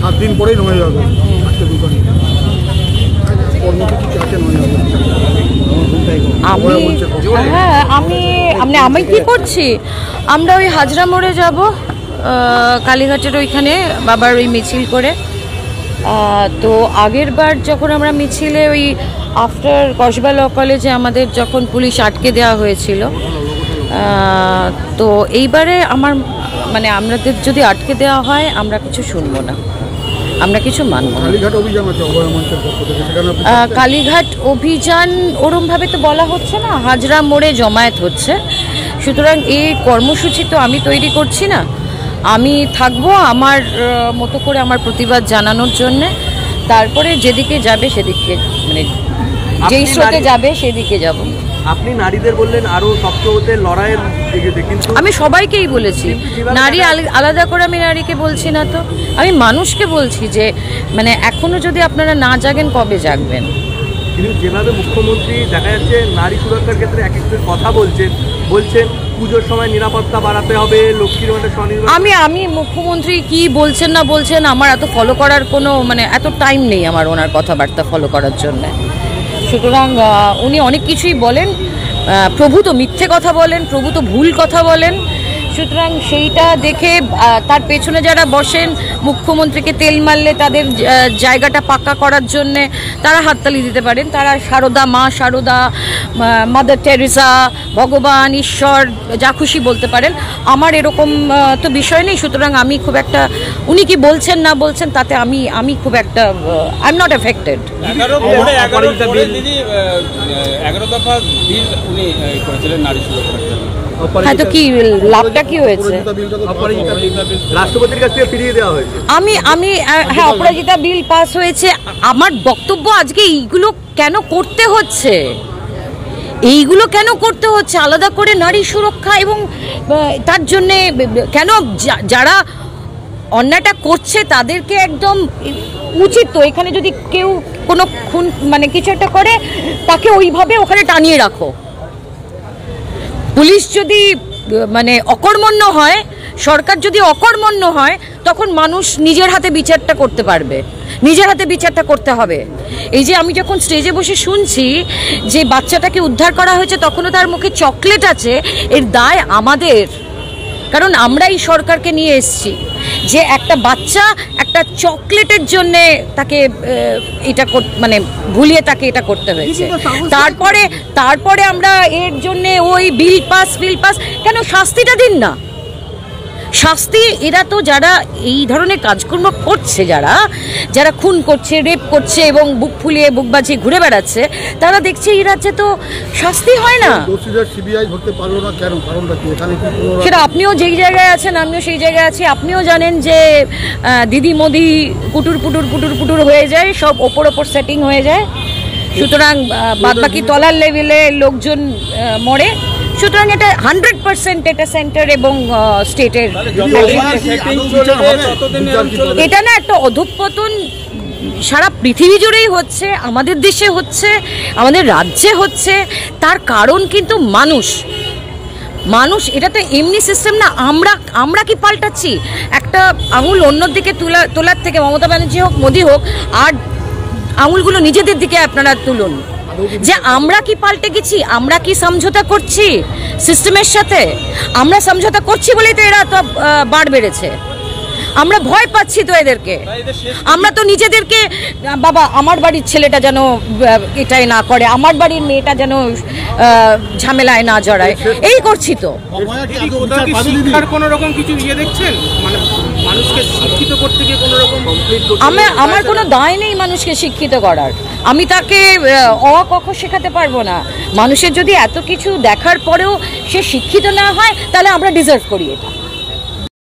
7 দিন পরেই নয় যাবে আজকে দোকানে কর্মসূচি আছে নয় যাবে। আমি কি করছি, আমরা ওই হাজরা মোড়ে যাব, কালীঘাটের ওইখানে বাবার ওই মিছিল করে। তো আগের বার যখন আমরা মিছিলে ওই আফটার কসবা ল কলেজে আমাদের যখন পুলিশ আটকে দেওয়া হয়েছিল, তো এইবারে আমাদের যদি আটকে দেওয়া হয় আমরা কিছু শুনবো না, আমরা কিছু মানব না। কালীঘাট অভিযান ওরমভাবে তো বলা হচ্ছে না, হাজরা মোড়ে জমায়েত হচ্ছে। সুতরাং এই কর্মসূচি তো আমি তৈরি করছি না, আমি থাকবো আমার মতো করে আমার প্রতিবাদ জানানোর জন্যে। তারপরে যেদিকে যাবে সেদিকে, যেই স্রোতে যাবে সেদিকে যাব। আপনি নারীদের বললেন আরো শক্ত হতে লড়াইয়ের দিকে, কিন্তু আমি সবাইকেই বলেছি, নারী আলাদা করে আমি নারীকে বলছি না, তো আমি মানুষকে বলছি যে এখনো যদি আপনারা না জাগেন কবে জাগবেন। কিন্তু যেভাবে মুখ্যমন্ত্রী দেখা যাচ্ছে নারী সুরক্ষার ক্ষেত্রে এক একটা কথা বলছেন পুজোর সময় নিরাপত্তা বাড়াতে হবে, লক্ষ্মীর ভাণ্ডার স্বনির্ভর। আমি মুখ্যমন্ত্রী কি বলছেন না বলছেন আমার এত ফলো করার কোনো এত টাইম নেই আমার ওনার কথাবার্তা ফলো করার জন্য। সুতরাং উনি অনেক কিছুই বলেন, প্রভু তো মিথ্যে কথা বলেন, প্রভু তো ভুল কথা বলেন। সুতরাং সেইটা দেখে তার পেছনে যারা বসেন, মুখ্যমন্ত্রীকে তেল মারলে তাদের জায়গাটা পাক্কা করার জন্যে তারা হাততালি দিতে পারেন, তারা সারদা, মা সারদা, মাদার টেরেসা, ভগবান, ঈশ্বর যা খুশি বলতে পারেন। আমার এরকম তো বিষয় নেই। সুতরাং আমি খুব একটা, উনি কি বলছেন না বলছেন তাতে আমি খুব একটা আই এম নট এফেক্টেড। 11 দফা বিল উনি করেছিলেন নারী সুরক্ষার জন্য। হ্যাঁ, তো কি লাভটা কি হয়েছে? রাষ্ট্রপতির কাছ থেকে ফিরিয়ে দেওয়া হয়েছে। হ্যাঁ, অপরাজিতা বিল পাস হয়েছে। আমার বক্তব্য আজকে এইগুলো কেন করতে হচ্ছে, আলাদা করে নারী সুরক্ষা এবং তার জন্যে কেন যারা অন্যায়টা করছে তাদেরকে একদম উচিত তো, এখানে যদি কেউ কোনো খুন কিছু একটা করে তাকে ওইভাবে ওখানে টানিয়ে রাখো। পুলিশ যদি অকর্মণ্য হয়, সরকার যদি অকর্মণ্য হয়, তখন মানুষ নিজের হাতে বিচারটা করতে পারবে, নিজের হাতে বিচারটা করতে হবে। এই যে আমি যখন স্টেজে বসে শুনছি যে বাচ্চাটাকে উদ্ধার করা হয়েছে, তখনও তার মুখে চকলেট আছে, এর দায় আমাদের, কারণ আমরা এই সরকারকে নিয়ে এসেছি যে একটা বাচ্চা একটা চকলেটের জন্যে তাকে এটা ভুলিয়ে তাকে এটা করতে হয়েছে। তারপরে আমরা এর জন্যে ওই বিল পাস কেন, শাস্তিটা দিন না, শাস্তি। এরা তো যারা এই ধরনের কাজকর্ম করছে, যারা খুন করছে, রেপ করছে এবং বুক ফুলিয়ে বুক বাজিয়ে ঘুরে বেড়াচ্ছে, তারা দেখছে এই রাজ্যে তো শাস্তি হয় না। সেটা আপনিও যেই জায়গায় আছেন, আমিও সেই জায়গায় আছি। আপনিও জানেন যে দিদি মোদি পুটুর হয়ে যায়, সব ওপর সেটিং হয়ে যায়। সুতরাং বাদবাকি তলার লেভেলে লোকজন মরে। সুতরাং এটা 100% এটা সেন্টার এবং স্টেটের, এটা না একটা অধঃপতন সারা পৃথিবী জুড়েই হচ্ছে, আমাদের দেশে হচ্ছে, আমাদের রাজ্যে হচ্ছে। তার কারণ কিন্তু মানুষ, এটা তো এমনি সিস্টেম না। আমরা কি পাল্টাচ্ছি? একটা আঙুল অন্যর দিকে তোলার থেকে মমতা ব্যানার্জি হোক, মোদি হোক, আর আঙুলগুলো নিজেদের দিকে আপনারা তুলুন, যে আমরা কি পাল্টে গেছি, আমরা কি সমঝোতা করছি সিস্টেমের সাথে। আমরা সমঝোতা করছি বলেই তো এরা তো বাড় বেড়েছে। আমরা ভয় পাচ্ছি তো এদেরকে। আমরা তো নিজেদেরকে, বাবা আমার বাড়ির ছেলেটা যেন এটাই না করে, আমার বাড়ির মেয়েটা যেন ঝামেলায় না জড়ায়, এই করছি তো। আমার কোনো দায় নেই মানুষকে শিক্ষিত করার। আমি তাকে অ ক খ শেখাতে পারবো না। মানুষের যদি এত কিছু দেখার পরেও সে শিক্ষিত না হয়, তাহলে আমরা ডিজার্ভ করি এটা।